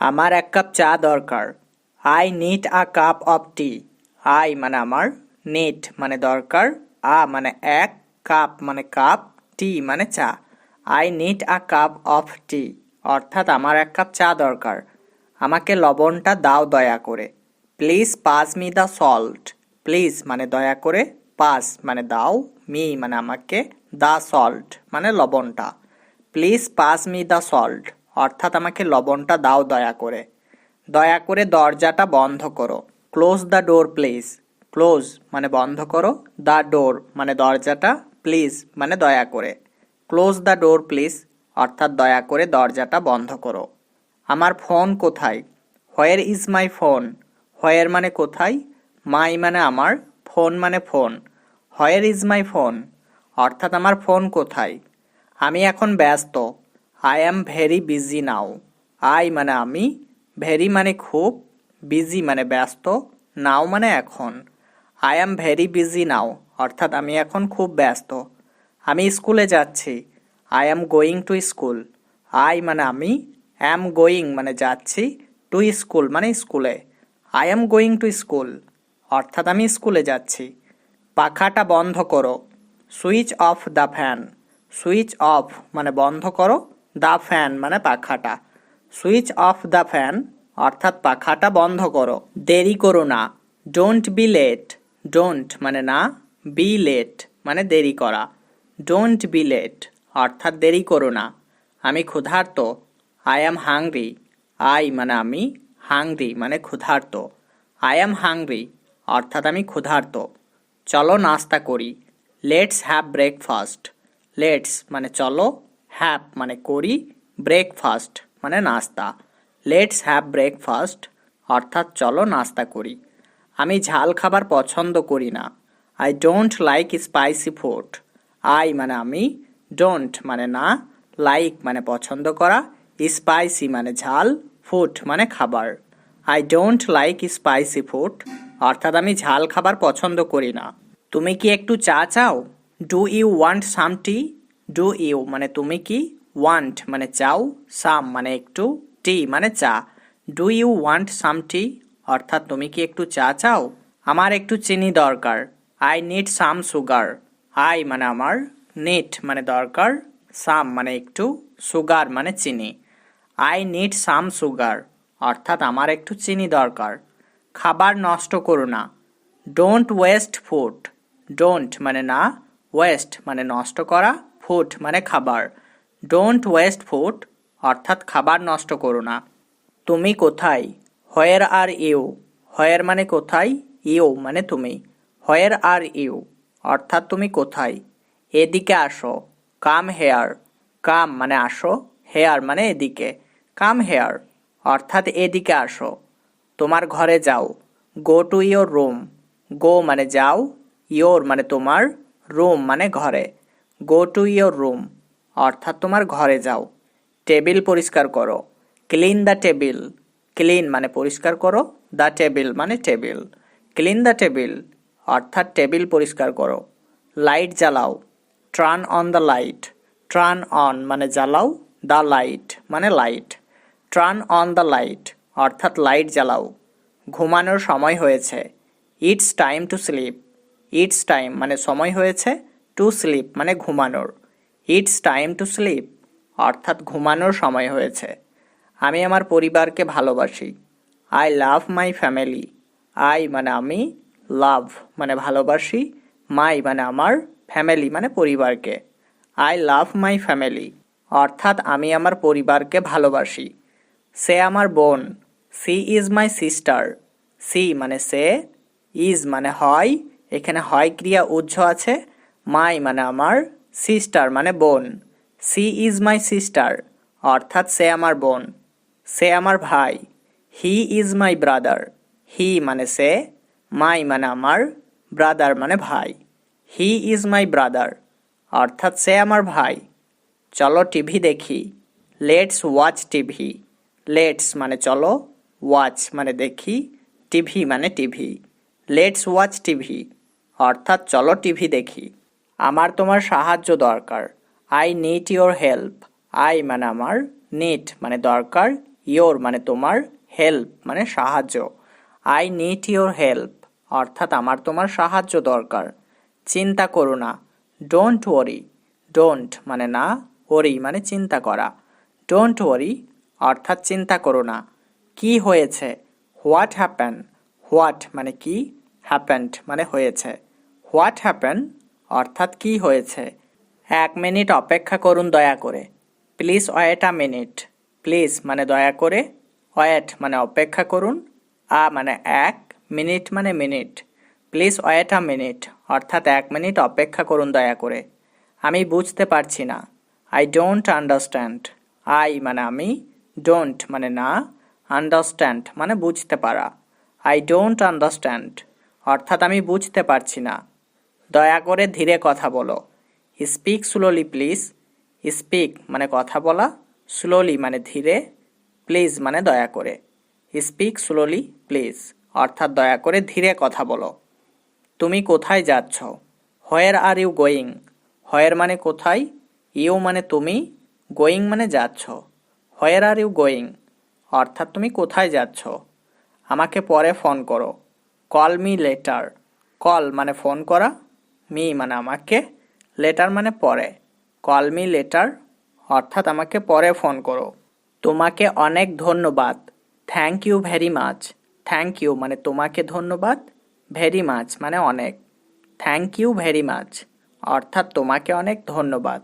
আমার এক কাপ চা দরকার। I need a cup of T. I মানে আমার, নিড মানে দরকার, আ মানে এক, কাপ মানে কাপ, টি মানে চা। I need a cup of tea অর্থাৎ আমার এক কাপ চা দরকার। আমাকে লবণটা দাও দয়া করে। Please pass me the salt. Please মানে দয়া করে, পাস মানে দাও, মি মানে আমাকে, দ্য সল্ট মানে লবণটা। Please pass me the salt অর্থাৎ আমাকে লবণটা দাও দয়া করে। দয়া করে দরজাটা বন্ধ করো। Close the door please. Close মানে বন্ধ করো, দ্য ডোর মানে দরজাটা, প্লিজ মানে দয়া করে। ক্লোজ দ্য ডোর প্লিজ অর্থাৎ দয়া করে দরজাটা বন্ধ করো। আমার ফোন কোথায়? Where is my phone? হোয়ার মানে কোথায়, মাই মানে আমার, ফোন মানে phone. Where is my phone অর্থাৎ আমার ফোন কোথায়? আমি এখন ব্যস্ত। I am very busy now. I মানে আমি, ভেরি মানে খুব, বিজি মানে ব্যস্ত, নাও মানে এখন। I am very busy now অর্থাৎ আমি এখন খুব ব্যস্ত। আমি স্কুলে যাচ্ছি। I am going to school. I মানে আমি, অ্যাম গোয়িং মানে যাচ্ছি, টু স্কুল মানে স্কুলে। I am going to school অর্থাৎ আমি স্কুলে যাচ্ছি। পাখাটা বন্ধ করো। Switch off the fan. Switch off মানে বন্ধ করো, দ্য ফ্যান মানে পাখাটা। সুইচ অফ দ্য ফ্যান অর্থাৎ পাখাটা বন্ধ করো। দেরি করো না। Don't be late. ডোন্ট মানে না, বি লেট মানে দেরি করা। ডোন্ট বি লেট অর্থাৎ দেরি করো না। আমি ক্ষুধার্ত। I am hungry. আই মানে আমি, হাংরি মানে ক্ষুধার্ত। আই অ্যাম হাংরি অর্থাৎ আমি ক্ষুধার্ত। চলো নাস্তা করি। Let's have breakfast. লেটস মানে চলো, হ্যাভ মানে করি, ব্রেকফাস্ট মানে নাস্তা। লেটস হ্যাভ ব্রেকফাস্ট অর্থাৎ চলো নাস্তা করি। আমি ঝাল খাবার পছন্দ করি না। I don't like spicy food. I মানে আমি, ডোন্ট মানে না, লাইক মানে পছন্দ করা, স্পাইসি মানে ঝাল, ফুড মানে খাবার। I don't like spicy food অর্থাৎ আমি ঝাল খাবার পছন্দ করি না। তুমি কি একটু চা চাও? Do you want some tea? Do you মানে তুমি কি, ওয়ান্ট মানে চাও, সাম মানে একটু, টি মানে চা। ডু ইউ ওয়ান্ট সাম টি অর্থাৎ তুমি কি একটু চা চাও? আমার একটু চিনি দরকার। I need some sugar. I মানে আমার, নিড মানে দরকার, সাম মানে একটু, সুগার মানে চিনি। আই নিড সাম সুগার অর্থাৎ আমার একটু চিনি দরকার। খাবার নষ্ট করো না। Don't waste food. ডোন্ট মানে না, ওয়েস্ট মানে নষ্ট করা, ফুড মানে খাবার। ডোন্ট ওয়েস্ট ফুড অর্থাৎ খাবার নষ্ট করো না। তুমি কোথায়? হোয়ার আর ইউ। হোয়ার মানে কোথায়, ইউ মানে তুমি। হোয়ার আর ইউ অর্থাৎ তুমি কোথায়? এদিকে আসো। Come here. কাম মানে আসো, হেয়ার মানে এদিকে। কাম হেয়ার অর্থাৎ এদিকে আসো। তোমার ঘরে যাও। Go to your room. Go মানে যাও, ইয়োর মানে তোমার, রুম মানে ঘরে। গো টু ইয়োর রুম অর্থাৎ তোমার ঘরে যাও। টেবিল পরিষ্কার করো। Clean the table. ক্লিন মানে পরিষ্কার করো, দ্য টেবিল মানে টেবিল। ক্লিন দ্য টেবিল অর্থাৎ টেবিল পরিষ্কার করো। লাইট জ্বালাও। Turn on the light. Turn on মানে জ্বালাও, দ্য লাইট মানে light. Turn on the light অর্থাৎ লাইট জ্বালাও। ঘুমানোর সময় হয়েছে। It's time to sleep. It's time মানে সময় হয়েছে, টু স্লিপ মানে ঘুমানোর। ইটস টাইম টু স্লিপ অর্থাৎ ঘুমানোর সময় হয়েছে। আমি আমার পরিবারকে ভালোবাসি। I love my family. I মানে আমি, লাভ মানে ভালোবাসি, মাই মানে আমার, ফ্যামিলি মানে পরিবারকে। আই লাভ মাই ফ্যামিলি অর্থাৎ আমি আমার পরিবারকে ভালোবাসি। সে আমার বোন। She is my sister. She মানে সে, ইজ মানে হয়, এখানে হয় ক্রিয়া উজ্জ আছে, মাই মানে আমার, সিস্টার মানে বোন। সি ইজ মাই সিস্টার অর্থাৎ সে আমার বোন। সে আমার ভাই। He is my brother. হি মানে সে, মাই মানে আমার, ব্রাদার মানে ভাই। হি ইজ মাই ব্রাদার অর্থাৎ সে আমার ভাই। চলো টিভি দেখি। Let's watch TV. লেটস মানে চলো, ওয়াচ মানে দেখি, টিভি মানে টিভি। লেটস ওয়াচ টিভি অর্থাৎ চলো টিভি দেখি। আমার তোমার সাহায্য দরকার। I need your help. I মানে আমার, নিড মানে দরকার, ইয়োর মানে তোমার, হেল্প মানে সাহায্য। আই নিড ইয়োর হেল্প অর্থাৎ আমার তোমার সাহায্য দরকার। চিন্তা করো না, ডোন্ট ওয়ারি। ডোন্ট মানে না, ওরি মানে চিন্তা করা। ডোন্ট ওয়ারি অর্থাৎ চিন্তা করো না। কি হয়েছে? What happen. হোয়াট মানে কি, হ্যাপেন্ড মানে হয়েছে। হোয়াট হ্যাপেন অর্থাৎ কি হয়েছে। 1 মিনিট অপেক্ষা করুন দয়া করে। Please wait a minute. Please মানে দয়া করে, ওয়েট মানে অপেক্ষা করুন, মানে এক, মিনিট মানে minute. Please wait a minute অর্থাৎ 1 মিনিট অপেক্ষা করুন দয়া করে। আমি বুঝতে পারছি না। I don't understand. আই মানে আমি, ডোন্ট মানে না, আন্ডারস্ট্যান্ড মানে বুঝতে পারা। আই ডোন্ট আন্ডারস্ট্যান্ড অর্থাৎ আমি বুঝতে পারছি না। দয়া করে ধীরে কথা বলো। Speak slowly please. স্পিক মানে কথা বলা, স্লোলি মানে ধীরে, প্লিজ মানে দয়া করে। স্পিক স্লোলি প্লিজ অর্থাৎ দয়া করে ধীরে কথা বলো। তুমি কোথায় যাচ্ছ? হোয়ার আর ইউ গোয়িং। হোয়ার মানে কোথায়, ইউ মানে তুমি, গোয়িং মানে যাচ্ছ। হোয়ার আর ইউ গোয়িং অর্থাৎ তুমি কোথায় যাচ্ছ। আমাকে পরে ফোন করো। Call me letter. কল মানে ফোন করা, মি মানে আমাকে, লেটার মানে পরে। কল মি লেটার অর্থাৎ আমাকে পরে ফোন করো। তোমাকে অনেক ধন্যবাদ। Thank you very much. Thank you মানে তোমাকে ধন্যবাদ, ভেরি মাচ মানে অনেক। থ্যাংক ইউ ভেরি মাচ অর্থাৎ তোমাকে অনেক ধন্যবাদ।